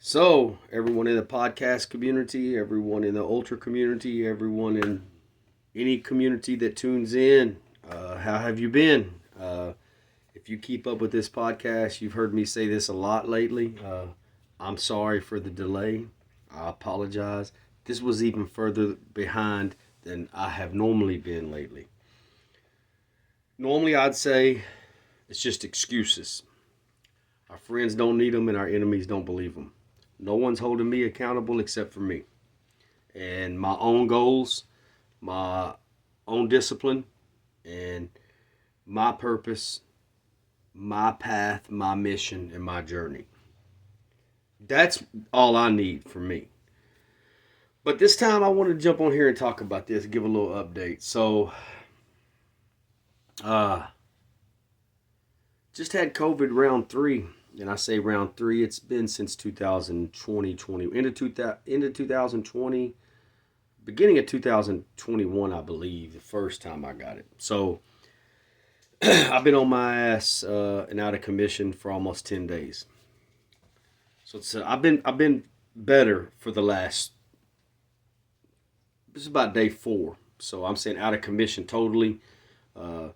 So, everyone in the podcast community, everyone in the ultra community, everyone in any community that tunes in, how have you been? If you keep up with this podcast, you've heard me say this a lot lately. I'm sorry for the delay. I apologize. This was even further behind than I have normally been lately. Normally, I'd say it's just excuses. Our friends don't need them and our enemies don't believe them. No one's holding me accountable except for me and my own goals, my own discipline, and my purpose, my path, my mission, and my journey. That's all I need for me. But this time I want to jump on here and talk about this, give a little update. So, uh, just had COVID round three. And I say round three, it's been since 2020, into 2020, beginning of 2021, I believe, the first time I got it. So I've been on my ass and out of commission for almost 10 days. So I've been better for the last, this is about day four. So I'm saying out of commission totally. Uh,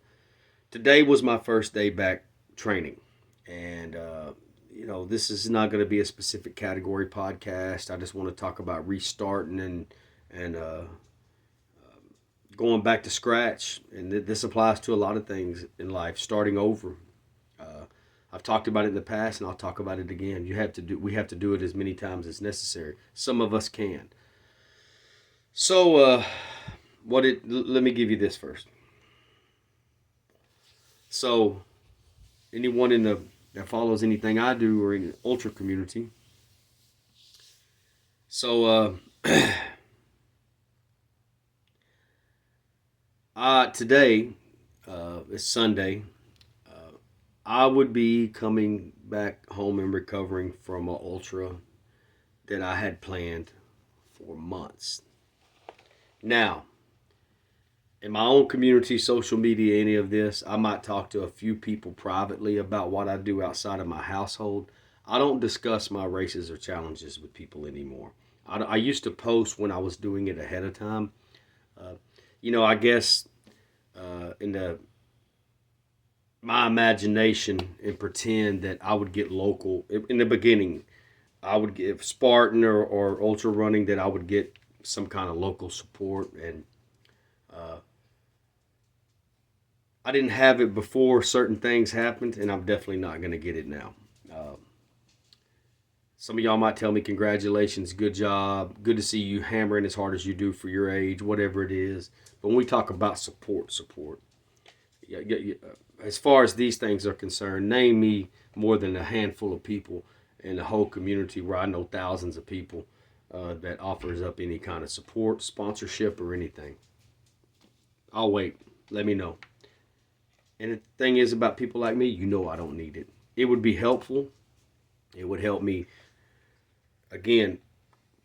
Today was my first day back training. And, this is not going to be a specific category podcast. I just want to talk about restarting and going back to scratch. And this applies to a lot of things in life, starting over. Uh, I've talked about it in the past, and I'll talk about it again. We have to do it as many times as necessary. Some of us can. So, let me give you this first. So, anyone that follows anything I do or in the ultra community. So today is Sunday. I would be coming back home and recovering from an ultra that I had planned for months. Now, in my own community, social media, any of this, I might talk to a few people privately about what I do outside of my household. I don't discuss my races or challenges with people anymore. I used to post when I was doing it ahead of time. Uh, I guess in my imagination and pretend that I would get local. In the beginning, I would get Spartan or ultra running, that I would get some kind of local support. And uh, I didn't have it before certain things happened, and I'm definitely not going to get it now. Uh, some of y'all might tell me, congratulations, good job, good to see you hammering as hard as you do for your age, whatever it is. But when we talk about support, as far as these things are concerned, name me more than a handful of people in the whole community where I know thousands of people that offers up any kind of support, sponsorship, or anything. I'll wait. Let me know. And the thing is about people like me, I don't need it. It would be helpful. It would help me, again,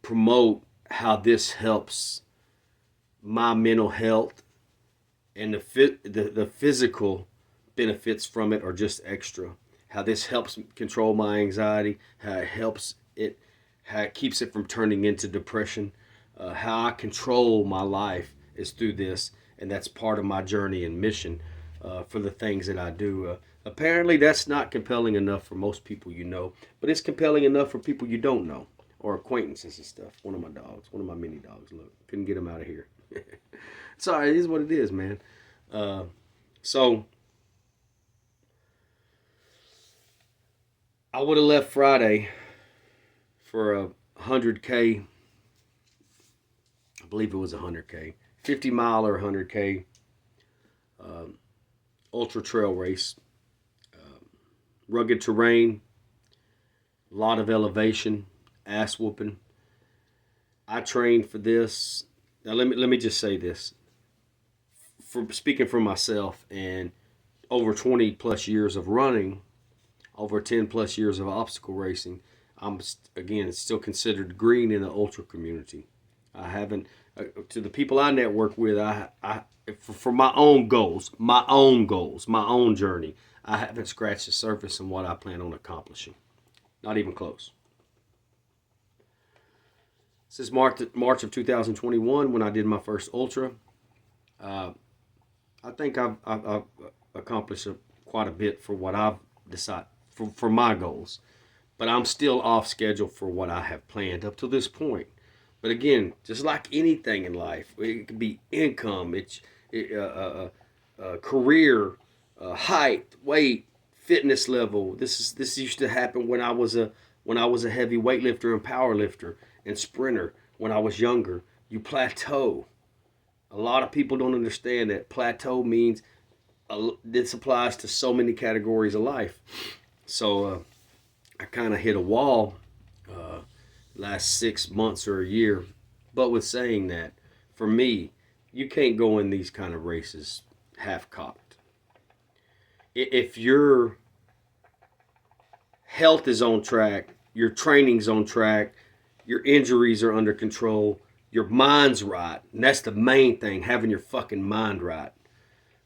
promote how this helps my mental health, and the physical benefits from it are just extra. How this helps control my anxiety, how it keeps it from turning into depression, how I control my life is through this, and that's part of my journey and mission for the things that I do. Apparently, that's not compelling enough for most people but it's compelling enough for people you don't know or acquaintances and stuff. One of my mini dogs, look, couldn't get him out of here. Sorry, it is what it is, man. So I would have left Friday for a 100K. I believe it was 100K, 50 mile or 100K ultra trail race. Rugged terrain, a lot of elevation, ass whooping. I trained for this. Now let me just say this. For speaking for myself, and over 20 plus years of running, over 10 plus years of obstacle racing, I'm again still considered green in the ultra community. I haven't to the people I network with. I for my own goals, my own journey. I haven't scratched the surface on what I plan on accomplishing. Not even close. Since March of 2021, when I did my first ultra, uh, I think I've accomplished quite a bit for what I've decided for my goals. But I'm still off schedule for what I have planned up to this point. But again, just like anything in life, it could be income, career, height, weight, fitness level. This used to happen when I was a heavy weightlifter and power lifter and sprinter. When I was younger, you plateau. A lot of people don't understand that plateau means this applies to so many categories of life. So I kind of hit a wall uh, last 6 months or a year. But with saying that, for me, you can't go in these kind of races half cocked. If your health is on track, your training's on track, your injuries are under control, your mind's right, and that's the main thing, having your fucking mind right.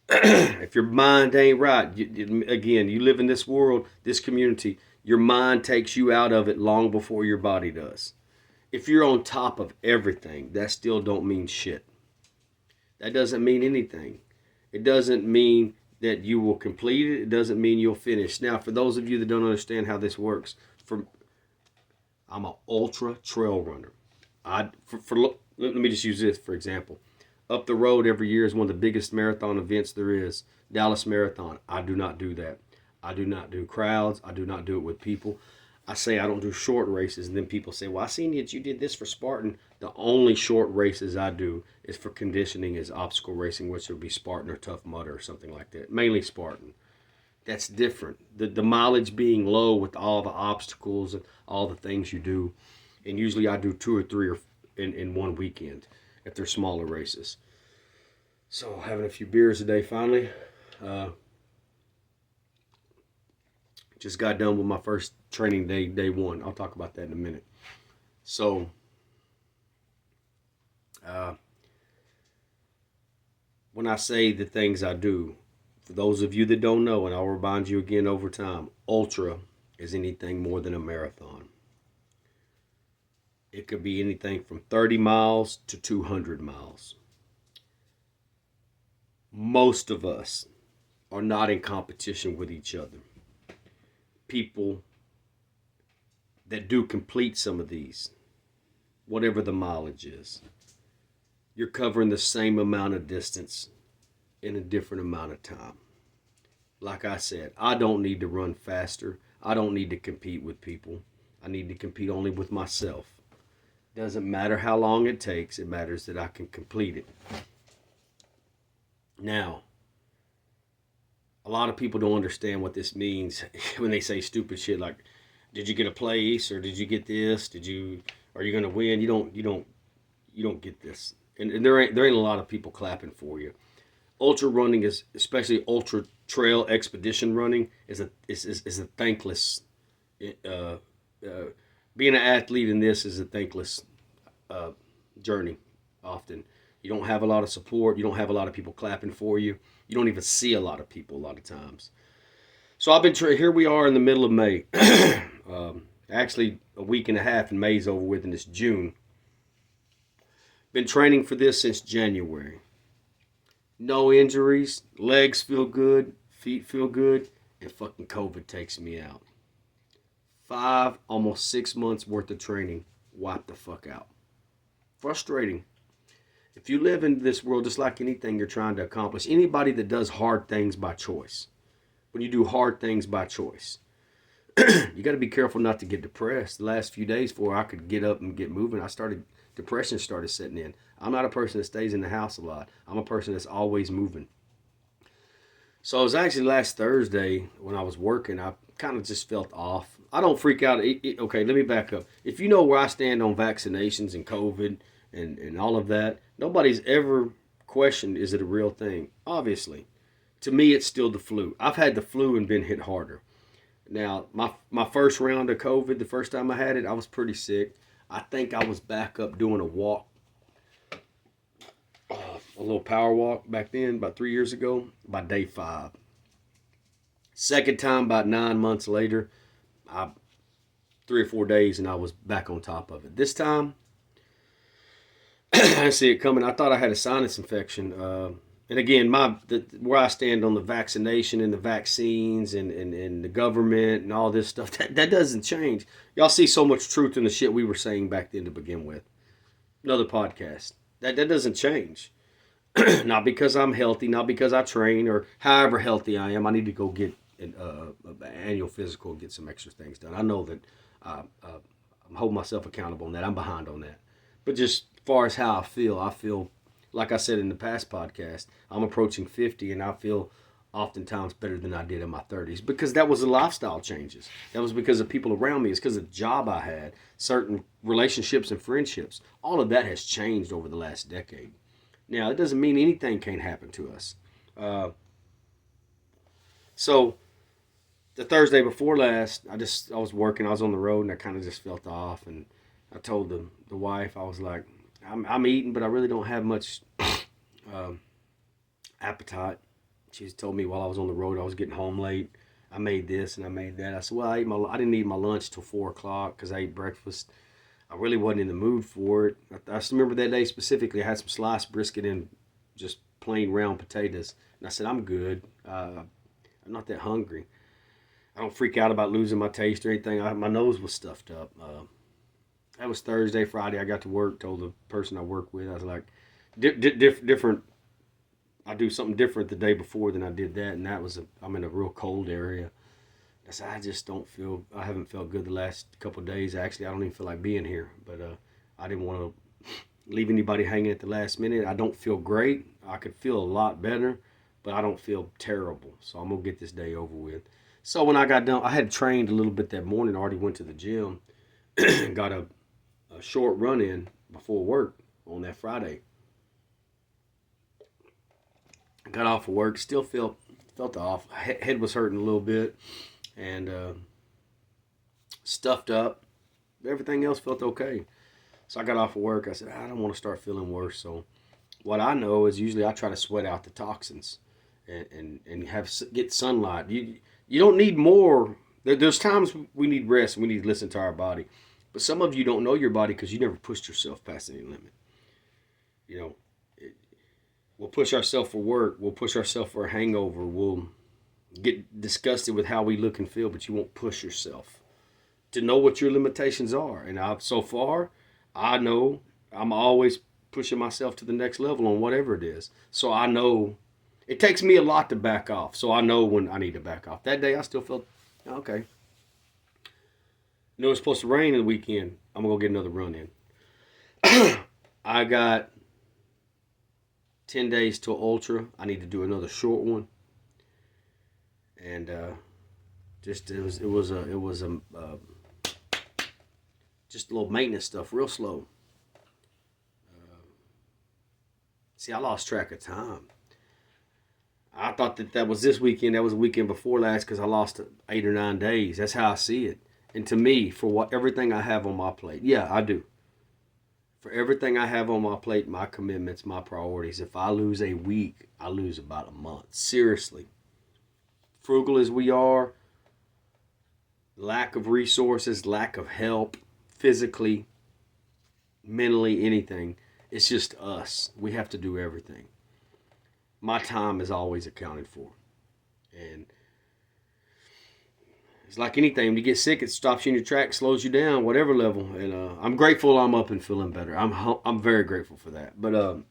If your mind ain't right, again, you live in this world, this community, your mind takes you out of it long before your body does. If you're on top of everything, that still don't mean shit. That doesn't mean anything. It doesn't mean that you will complete it. It doesn't mean you'll finish. Now, for those of you that don't understand how this works, I'm an ultra trail runner. Let me just use this for example. Up the road every year is one of the biggest marathon events there is. Dallas Marathon. I do not do that. I do not do crowds. I do not do it with people. I say I don't do short races, and then people say, well, I seen that you did this for Spartan. The only short races I do is for conditioning, is obstacle racing, which would be Spartan or Tough Mudder or something like that. Mainly Spartan. That's different. The mileage being low with all the obstacles and all the things you do. And usually I do 2 or 3 in one weekend if they're smaller races. So having a few beers a day finally. Just got done with my first training day, day one. I'll talk about that in a minute. So, when I say the things I do, for those of you that don't know, and I'll remind you again over time, ultra is anything more than a marathon. It could be anything from 30 miles to 200 miles. Most of us are not in competition with each other. People that do complete some of these, whatever the mileage is, you're covering the same amount of distance in a different amount of time. Like I said, I don't need to run faster. I don't need to compete with people. I need to compete only with myself. Doesn't matter how long it takes. It matters that I can complete it. Now, a lot of people don't understand what this means when they say stupid shit like, did you get a place, or did you get this? Are you gonna win? You don't get this. And there ain't a lot of people clapping for you. Ultra running is, especially ultra trail expedition running, is a thankless. Uh, uh, Being an athlete in this is a thankless journey. Often, you don't have a lot of support. You don't have a lot of people clapping for you. You don't even see a lot of people a lot of times. So here we are in the middle of May. Actually, a week and a half, and May's over with, and it's June. Been training for this since January. No injuries, legs feel good, feet feel good, and fucking COVID takes me out. 5, almost 6 months worth of training wiped the fuck out. Frustrating. If you live in this world, just like anything you're trying to accomplish, anybody that does hard things by choice, when you do hard things by choice, you got to be careful not to get depressed. The last few days before I could get up and get moving, depression started setting in. I'm not a person that stays in the house a lot. I'm a person that's always moving. So it was actually last Thursday when I was working, I kind of just felt off. I don't freak out. Okay, let me back up. If you know where I stand on vaccinations and COVID and all of that, nobody's ever questioned, is it a real thing? Obviously. To me, it's still the flu. I've had the flu and been hit harder. Now, my first round of COVID, the first time I had it, I was pretty sick. I think I was back up doing a walk, a little power walk back then, about 3 years ago, by day 5. Second time, about 9 months later, 3 or 4 days, and I was back on top of it. This time, I see it coming. I thought I had a sinus infection. And again, where I stand on the vaccination and the vaccines and the government and all this stuff, that doesn't change. Y'all see so much truth in the shit we were saying back then to begin with. Another podcast. That doesn't change. Not because I'm healthy, not because I train, or however healthy I am. I need to go get an annual physical, get some extra things done. I know that I'm holding myself accountable on that. I'm behind on that. But just as far as how I feel like I said in the past podcast, I'm approaching 50 and I feel oftentimes better than I did in my 30s because that was the lifestyle changes. That was because of people around me. It's because of the job I had, certain relationships and friendships. All of that has changed over the last decade. Now, it doesn't mean anything can't happen to us. So the Thursday before last, I was working, I was on the road, and I kind of just felt off. And I told the wife, I was like, I'm eating, but I really don't have much appetite. She told me while I was on the road, I was getting home late. I made this and I made that. I said, well, I didn't eat my lunch till 4 o'clock because I ate breakfast. I really wasn't in the mood for it. I just remember that day specifically. I had some sliced brisket and just plain round potatoes, and I said, I'm good. I'm not that hungry. I don't freak out about losing my taste or anything. My nose was stuffed up. That was Thursday. Friday, I got to work. Told the person I work with, I was like, different. I do something different the day before than I did that, and I'm in a real cold area. I said, I haven't felt good the last couple of days. Actually, I don't even feel like being here. But I didn't want to leave anybody hanging at the last minute. I don't feel great. I could feel a lot better, but I don't feel terrible. So I'm going to get this day over with. So when I got done, I had trained a little bit that morning. I already went to the gym and got a short run in before work on that Friday. I got off of work, still felt off. Head was hurting a little bit and stuffed up. Everything else felt okay. So I got off of work. I said, I don't want to start feeling worse. So what I know is usually I try to sweat out the toxins and get sunlight. You don't need more. There's times we need rest and we need to listen to our body. But some of you don't know your body because you never pushed yourself past any limit. You know, we'll push ourselves for work. We'll push ourselves for a hangover. We'll get disgusted with how we look and feel, but you won't push yourself to know what your limitations are. And so far, I know I'm always pushing myself to the next level on whatever it is. So I know it takes me a lot to back off. So I know when I need to back off. That day I still felt okay. You know it's supposed to rain the weekend. I'm going to go get another run in. I got 10 days till Ultra. I need to do another short one. And just it was just a little maintenance stuff, real slow. See, I lost track of time. I thought that was this weekend. That was the weekend before last because I lost 8 or 9 days. That's how I see it. And to me, for everything I have on my plate, yeah, I do. For everything I have on my plate, my commitments, my priorities, if I lose a week, I lose about a month. Seriously. Frugal as we are, lack of resources, lack of help, physically, mentally, anything. It's just us. We have to do everything. My time is always accounted for. And it's like anything. When you get sick, it stops you in your tracks, slows you down, whatever level. And I'm grateful I'm up and feeling better. I'm very grateful for that. But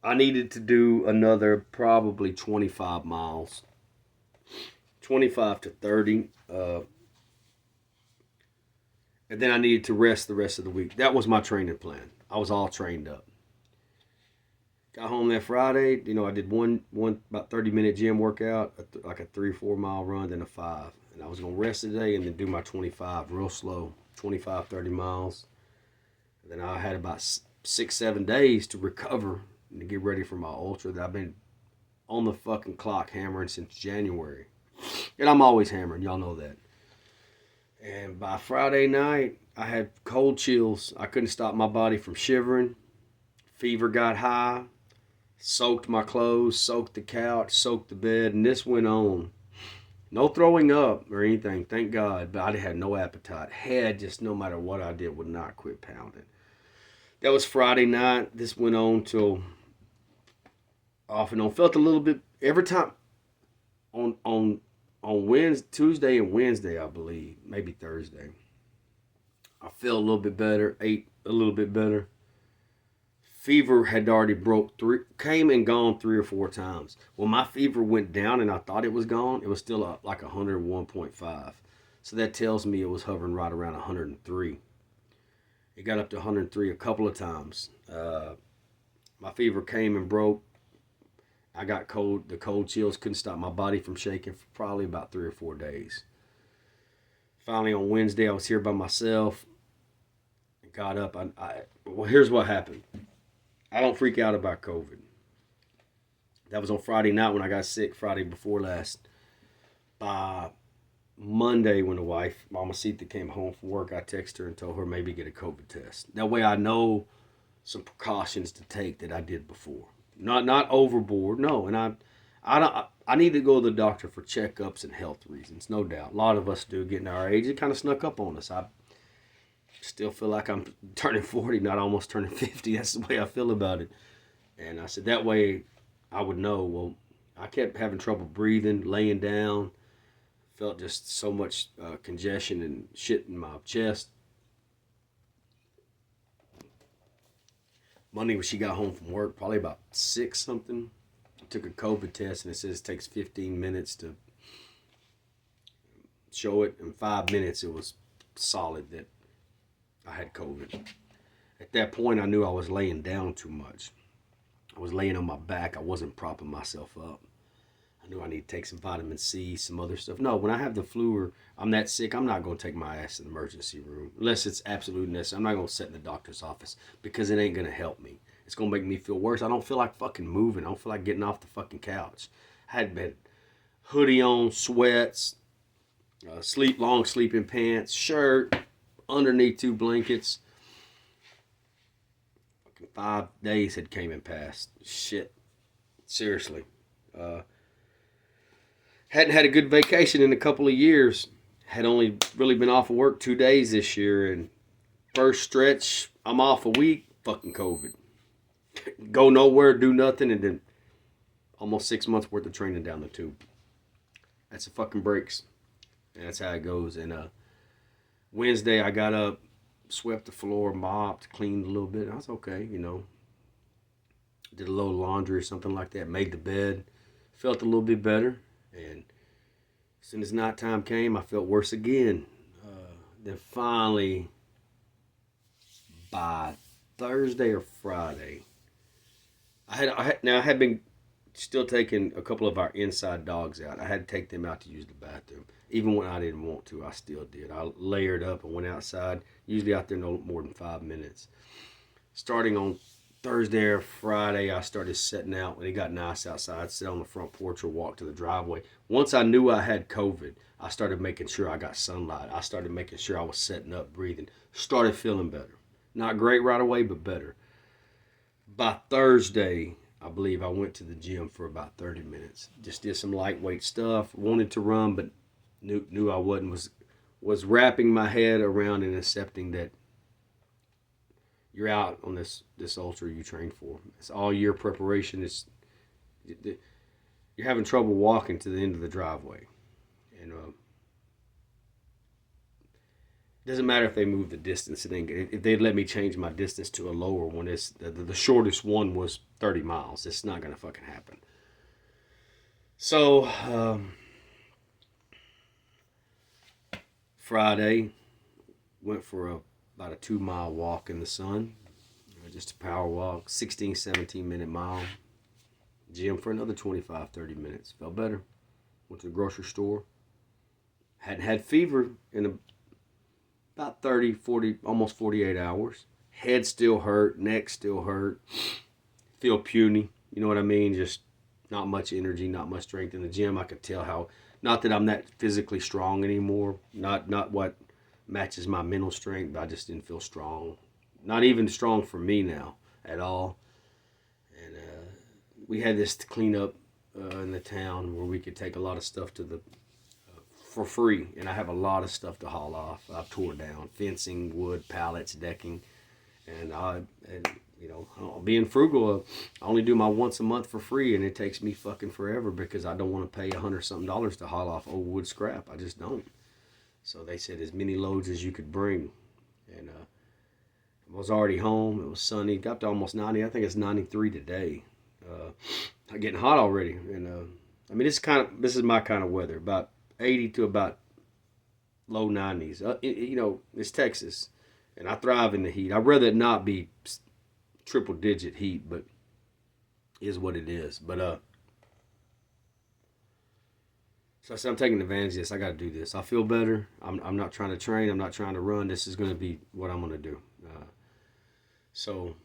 I needed to do another probably 25 miles. 25 to 30. And then I needed to rest the rest of the week. That was my training plan. I was all trained up. Got home that Friday. You know, I did one about 30-minute gym workout, like a 3 or 4 mile run, then a 5. And I was going to rest today and then do my 25 real slow, 25, 30 miles. And then I had about 6-7 days to recover and to get ready for my Ultra that I've been on the fucking clock hammering since January. And I'm always hammering. Y'all know that. And by Friday night, I had cold chills. I couldn't stop my body from shivering. Fever got high. Soaked my clothes, soaked the couch, soaked the bed, and this went on. No throwing up or anything, thank God, but I had no appetite. Head, just no matter what I did, would not quit pounding. That was Friday night. This went on till off and on. Felt a little bit every time on Wednesday, Tuesday and Wednesday, I believe, maybe Thursday. I felt a little bit better, ate a little bit better. Fever had already broke three, came and gone 3 or 4 times. When my fever went down and I thought it was gone, it was still like 101.5. So that tells me it was hovering right around 103. It got up to 103 a couple of times. My fever came and broke. I got cold. The cold chills couldn't stop my body from shaking for probably about 3 or 4 days. Finally, on Wednesday, I was here by myself. Got up. Well, here's what happened. I don't freak out about COVID. That was on Friday night when I got sick, Friday before last. By Monday, when the wife, Mama Sita, came home from work, I texted her and told her maybe get a COVID test. That way I know some precautions to take that I did before. Not overboard, no. And I need to go to the doctor for checkups and health reasons, no doubt. A lot of us do, getting our age. It kind of snuck up on us. I still feel like I'm turning 40, not almost turning 50. That's the way I feel about it. And I said that way I would know. Well, I kept having trouble breathing, laying down. Felt just so much congestion and shit in my chest. Monday when she got home from work, probably about 6 something, I took a COVID test and it says it takes 15 minutes to show it. In 5 minutes it was solid that I had COVID. At that point I knew I was laying down too much. I was laying on my back. I wasn't propping myself up. I knew I need to take some vitamin C, some other stuff. No, when I have the flu or I'm that sick, I'm not going to take my ass to the emergency room. Unless it's absolutely necessary. I'm not going to sit in the doctor's office because it ain't going to help me. It's going to make me feel worse. I don't feel like fucking moving. I don't feel like getting off the fucking couch. I had been hoodie on, sweats, long sleeping pants, shirt, underneath 2 blankets. Fucking 5 days had came and passed. Shit. Seriously. Hadn't had a good vacation in a couple of years. Had only really been off of work 2 days this year. And first stretch, I'm off a week. Fucking COVID. Go nowhere, do nothing, and then almost 6 months worth of training down the tube. That's the fucking breaks. And that's how it goes. And Wednesday, I got up, swept the floor, mopped, cleaned a little bit. I was okay, you know. Did a little laundry or something like that. Made the bed. Felt a little bit better. And as soon as nighttime came, I felt worse again. Then finally, by Thursday or Friday, I had been still taking a couple of our inside dogs out. I had to take them out to use the bathroom. Even when I didn't want to, I still did. I layered up and went outside, usually out there no more than 5 minutes. Starting on Thursday or Friday, I started setting out when it got nice outside, sit on the front porch or walk to the driveway. Once I knew I had COVID, I started making sure I got sunlight. I started making sure I was setting up, breathing. Started feeling better. Not great right away, but better. By Thursday, I believe I went to the gym for about 30 minutes. Just did some lightweight stuff. Wanted to run, but knew I wasn't. Was wrapping my head around and accepting that you're out on this ultra you trained for. It's all year preparation. You're having trouble walking to the end of the driveway, and it doesn't matter if they move the distance. If they'd let me change my distance to a lower one, it's the shortest one was 30 miles. It's not gonna fucking happen. So Friday went for about a 2 mile walk in the sun. Just a power walk, 16, 17 minute mile. Gym for another 25, 30 minutes. Felt better. Went to the grocery store. Hadn't had fever in about 30, 40, almost 48 hours. Head still hurt, neck still hurt. Feel puny. You know what I mean? Just not much energy, not much strength in the gym. I could tell how, not that I'm that physically strong anymore. Not what matches my mental strength, but I just didn't feel strong. Not even strong for me now at all. And we had this to clean up in the town where we could take a lot of stuff to the for free, and I have a lot of stuff to haul off. I've tore down fencing, wood, pallets, decking, And being frugal, I only do my once a month for free, and it takes me fucking forever because I don't want to pay $100 something to haul off old wood scrap. I just don't. So they said as many loads as you could bring, and I was already home. It was sunny. Got to almost 90. I think it's 93 today. Getting hot already, and I mean this is my kind of weather, about 80 to about low 90s. It's Texas, and I thrive in the heat. I'd rather it not be triple digit heat, but is what it is. But so I said I'm taking advantage of this. I got to do this. I feel better. I'm not trying to train. I'm not trying to run. This is going to be what I'm going to do. So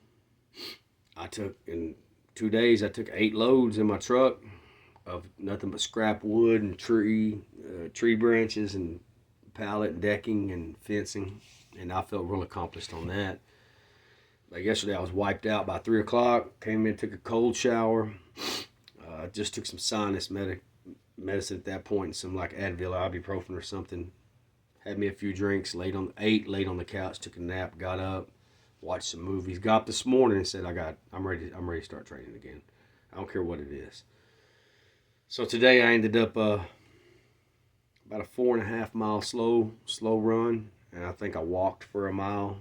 I took in 2 days. I took 8 loads in my truck of nothing but scrap wood and tree branches and pallet and decking and fencing, and I felt real accomplished on that. Like yesterday, I was wiped out by 3 o'clock. Came in, took a cold shower. Just took some sinus medicine at that point, and some like Advil, ibuprofen, or something. Had me a few drinks. Laid on the couch, took a nap, got up, watched some movies. Got up this morning and said, I'm ready to start training again. I don't care what it is. So today I ended up about a 4.5 mile slow run, and I think I walked for 1.5 miles.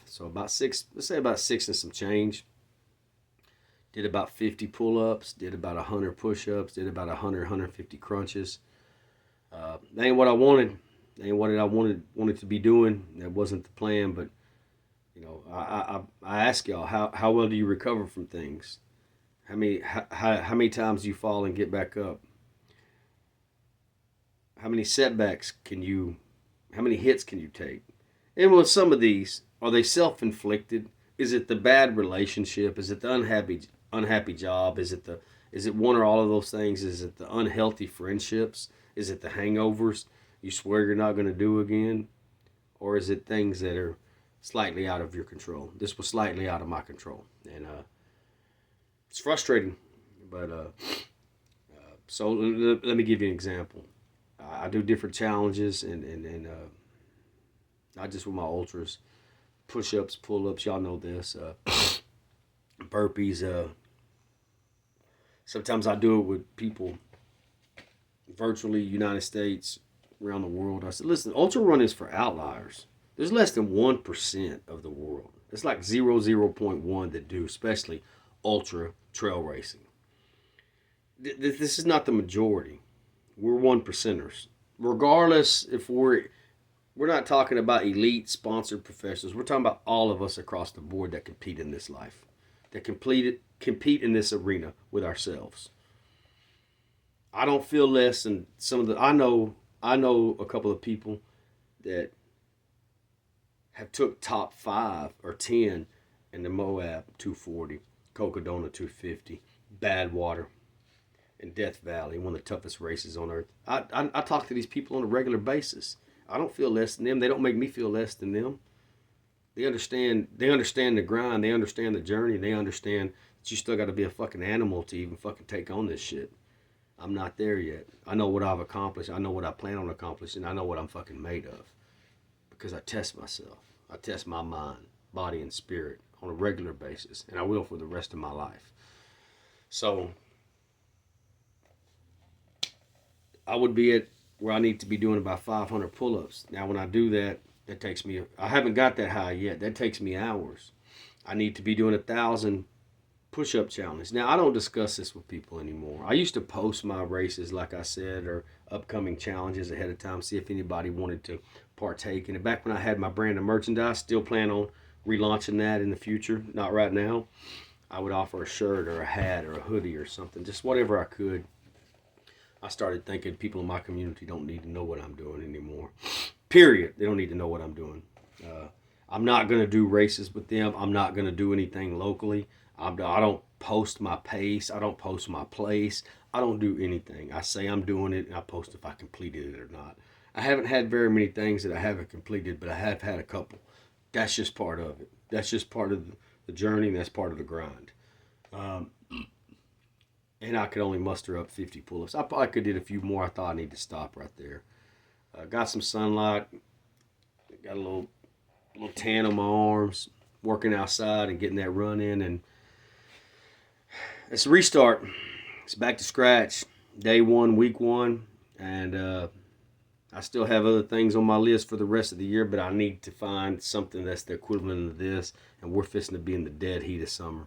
So about 6, let's say about 6 and some change. Did about 50 pull-ups, did about 100 push-ups, did about 150 crunches. That ain't what I wanted. That ain't what I wanted to be doing. That wasn't the plan, but I ask y'all, how well do you recover from things? How many times do you fall and get back up? How many setbacks how many hits can you take? And with some of these, are they self-inflicted? Is it the bad relationship? Is it the unhappy job? Is it one or all of those things? Is it the unhealthy friendships? Is it the hangovers you swear you're not going to do again? Or is it things that are slightly out of your control? This was slightly out of my control, and it's frustrating. But so let me give you an example. I do different challenges, and not just with my ultras, push-ups, pull-ups. Y'all know this. Burpees. Sometimes I do it with people virtually, United States, around the world. I said, listen, ultra running is for outliers. There's less than 1% of the world. It's like 0.1 that do, especially ultra trail racing. This is not the majority. We're 1%ers. Regardless if we're not talking about elite sponsored professionals. We're talking about all of us across the board that compete in this life, that compete in this arena with ourselves. I don't feel less than some of the. I know a couple of people that have took top 5 or 10 in the Moab 240, Cocodona 250, Badwater, and Death Valley, one of the toughest races on earth. I talk to these people on a regular basis. I don't feel less than them. They don't make me feel less than them. They understand the grind. They understand the journey. They understand that you still got to be a fucking animal to even fucking take on this shit. I'm not there yet. I know what I've accomplished. I know what I plan on accomplishing. I know what I'm fucking made of. Because I test myself. I test my mind, body, and spirit on a regular basis. And I will for the rest of my life. So I would be at where I need to be doing about 500 pull-ups. Now, when I do that, I haven't got that high yet. That takes me hours. I need to be doing 1,000 push-up challenge. Now, I don't discuss this with people anymore. I used to post my races, like I said, or upcoming challenges ahead of time, see if anybody wanted to partake. And back when I had my brand of merchandise, still plan on relaunching that in the future. Not right now. I would offer a shirt or a hat or a hoodie or something, just whatever I could. I started thinking people in my community don't need to know what I'm doing anymore. Period. They don't need to know what I'm doing. I'm not going to do races with them. I'm not going to do anything locally. I don't post my pace. I don't post my place. I don't do anything. I say I'm doing it, and I post if I completed it or not. I haven't had very many things that I haven't completed, but I have had a couple. That's just part of it. That's just part of the journey, and that's part of the grind. And I could only muster up 50 pull-ups. I probably could did a few more. I thought I need to stop right there. Got some sunlight. Got a little tan on my arms. working outside and getting that run in, and it's a restart. It's back to scratch. Day one, week one, and I still have other things on my list for the rest of the year, but I need to find something that's the equivalent of this, and we're fixing to be in the dead heat of summer.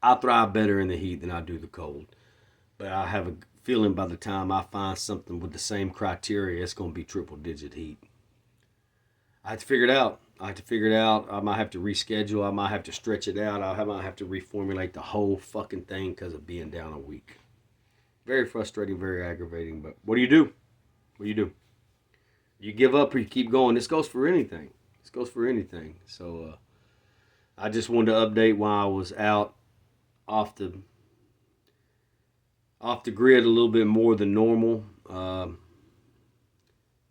I thrive better in the heat than I do the cold, but I have a feeling by the time I find something with the same criteria, it's going to be triple digit heat. I have to figure it out. I might have to reschedule. I might have to stretch it out. I might have to reformulate the whole fucking thing because of being down a week. Very frustrating, very aggravating, but what do you do? What do you do? You give up or you keep going. This goes for anything. So I just wanted to update while I was out off the grid a little bit more than normal.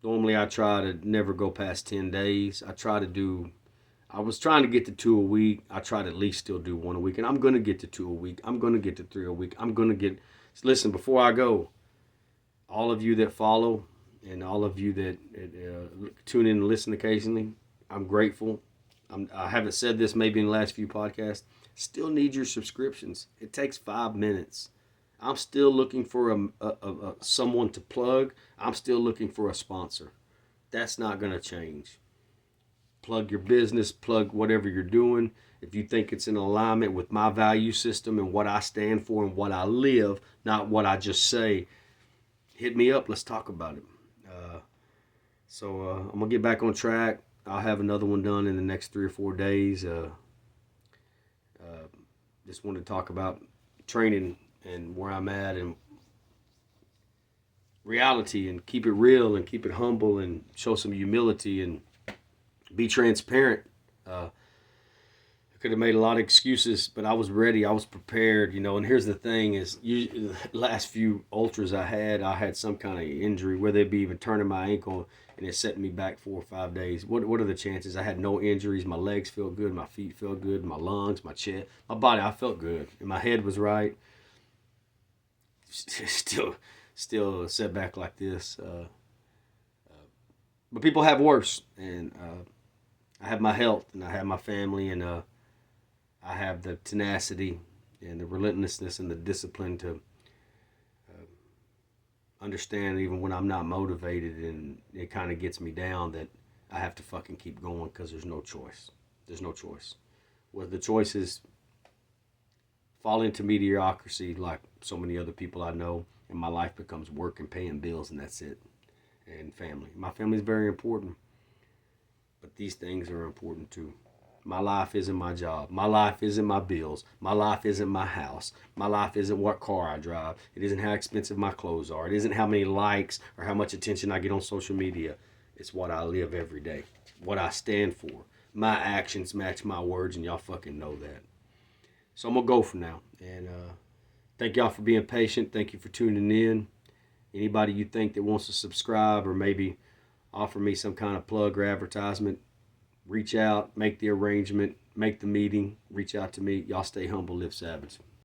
Normally I try to never go past 10 days. I was trying to get to 2 a week. I try to at least still do 1 a week. And I'm going to get to 2 a week. I'm going to get to 3 a week. Listen, before I go, all of you that follow and all of you that tune in and listen occasionally, I'm grateful. I haven't said this maybe in the last few podcasts. Still need your subscriptions. It takes 5 minutes. I'm still looking for someone to plug. I'm still looking for a sponsor. That's not going to change. Plug your business, plug whatever you're doing. If you think it's in alignment with my value system and what I stand for and what I live, not what I just say, hit me up. Let's talk about it. So I'm going to get back on track. I'll have another one done in the next 3 or 4 days. Just wanted to talk about training and where I'm at and reality, and keep it real and keep it humble and show some humility and be transparent. I could have made a lot of excuses, but I was ready. I was prepared, And here's the thing: the last few ultras I had some kind of injury, whether it be even turning my ankle, and it set me back 4 or 5 days. What are the chances? I had no injuries. My legs felt good. My feet felt good. My lungs, my chest, my body. I felt good, and my head was right. Still a setback like this. But people have worse, and I have my health, and I have my family, and I have the tenacity and the relentlessness and the discipline to understand even when I'm not motivated and it kind of gets me down that I have to fucking keep going because there's no choice. There's no choice. Well, the choice is fall into mediocrity like so many other people I know, and my life becomes work and paying bills, and that's it. And family. My family is very important, but these things are important too. My life isn't my job. My life isn't my bills. My life isn't my house. My life isn't what car I drive. It isn't how expensive my clothes are. It isn't how many likes or how much attention I get on social media. It's what I live every day, what I stand for. My actions match my words, and y'all fucking know that. So I'm going to go for now. And thank y'all for being patient. Thank you for tuning in. Anybody you think that wants to subscribe or maybe offer me some kind of plug or advertisement, reach out, make the arrangement, make the meeting, reach out to me. Y'all stay humble, live savage.